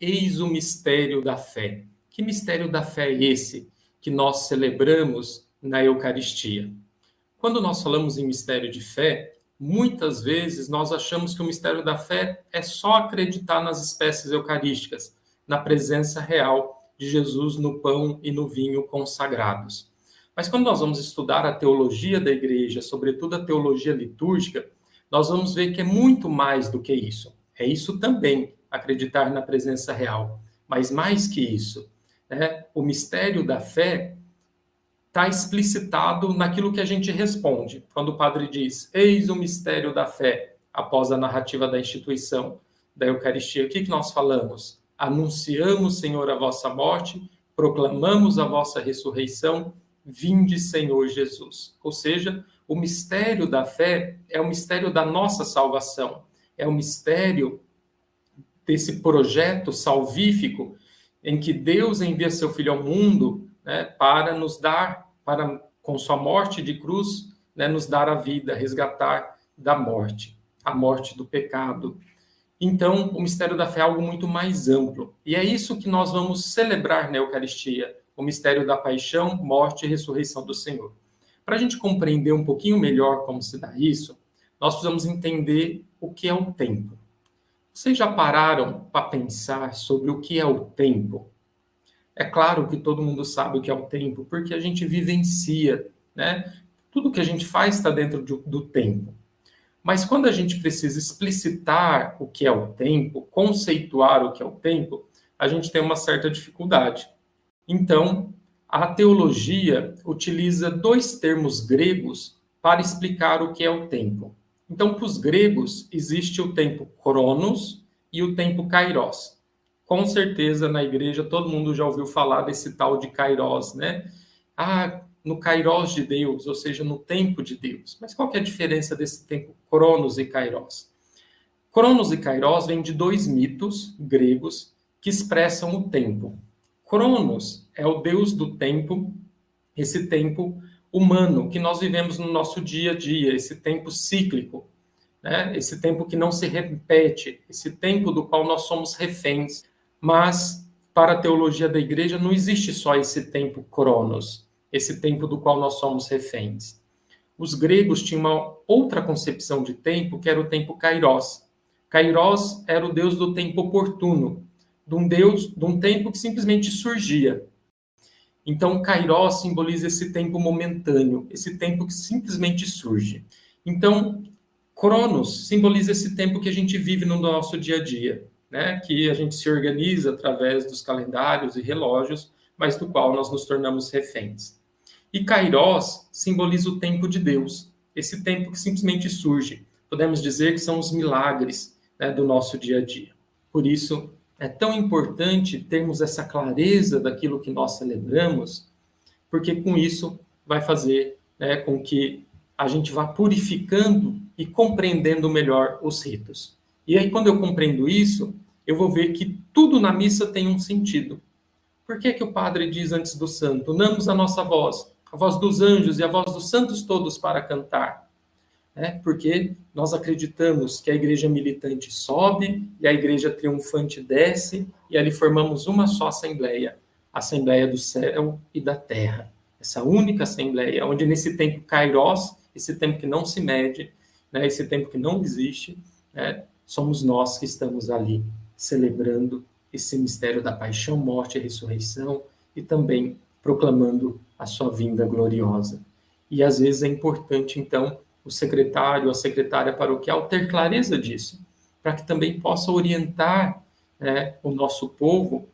eis o mistério da fé. Que mistério da fé é esse que nós celebramos na Eucaristia? Quando nós falamos em mistério de fé, muitas vezes nós achamos que o mistério da fé é só acreditar nas espécies eucarísticas, na presença real de Jesus no pão e no vinho consagrados. Mas quando nós vamos estudar a teologia da igreja, sobretudo a teologia litúrgica, nós vamos ver que é muito mais do que isso. É isso também, acreditar na presença real. Mas mais que isso, o mistério da fé está explicitado naquilo que a gente responde. Quando o padre diz, eis o mistério da fé, após a narrativa da instituição da Eucaristia, o que nós falamos? Anunciamos, Senhor, a vossa morte, proclamamos a vossa ressurreição, vinde, Senhor Jesus. Ou seja, o mistério da fé é o mistério da nossa salvação, é o mistério desse projeto salvífico em que Deus envia seu Filho ao mundo, para nos dar, com sua morte de cruz, nos dar a vida, resgatar da morte, a morte do pecado. Então, o mistério da fé é algo muito mais amplo. E é isso que nós vamos celebrar na Eucaristia, o mistério da paixão, morte e ressurreição do Senhor. Para a gente compreender um pouquinho melhor como se dá isso, nós precisamos entender o que é o tempo. Vocês já pararam para pensar sobre o que é o tempo? É claro que todo mundo sabe o que é o tempo, porque a gente vivencia, Tudo que a gente faz está dentro do tempo. Mas quando a gente precisa explicitar o que é o tempo, conceituar o que é o tempo, a gente tem uma certa dificuldade. Então, a teologia utiliza dois termos gregos para explicar o que é o tempo. Então, para os gregos, existe o tempo cronos e o tempo kairos. Com certeza, na igreja, todo mundo já ouviu falar desse tal de kairos, no kairos de Deus, ou seja, no tempo de Deus. Mas qual que é a diferença desse tempo cronos e kairos? Cronos e kairos vêm de dois mitos gregos que expressam o tempo. Cronos é o deus do tempo, esse tempo humano que nós vivemos no nosso dia a dia, esse tempo cíclico, esse tempo que não se repete, esse tempo do qual nós somos reféns. Mas, para a teologia da igreja, não existe só esse tempo cronos, esse tempo do qual nós somos reféns. Os gregos tinham uma outra concepção de tempo, que era o tempo kairos. Kairos era o deus do tempo oportuno, de um tempo que simplesmente surgia. Então, kairos simboliza esse tempo momentâneo, esse tempo que simplesmente surge. Então, cronos simboliza esse tempo que a gente vive no nosso dia a dia, que a gente se organiza através dos calendários e relógios, mas do qual nós nos tornamos reféns. E kairos simboliza o tempo de Deus, esse tempo que simplesmente surge. Podemos dizer que são os milagres do nosso dia a dia. Por isso, é tão importante termos essa clareza daquilo que nós celebramos, porque com isso vai fazer com que a gente vá purificando e compreendendo melhor os ritos. E aí, quando eu compreendo isso, eu vou ver que tudo na missa tem um sentido. Por que o padre diz antes do santo, unamos a nossa voz, a voz dos anjos e a voz dos santos todos para cantar? Porque nós acreditamos que a igreja militante sobe e a igreja triunfante desce, e ali formamos uma só assembleia, a Assembleia do Céu e da Terra. Essa única assembleia, onde nesse tempo kairos, esse tempo que não se mede, esse tempo que não existe, somos nós que estamos ali celebrando esse mistério da paixão, morte e ressurreição, e também proclamando a sua vinda gloriosa. E às vezes é importante, então, o secretário, a secretária paroquial ter clareza disso, para que também possa orientar o nosso povo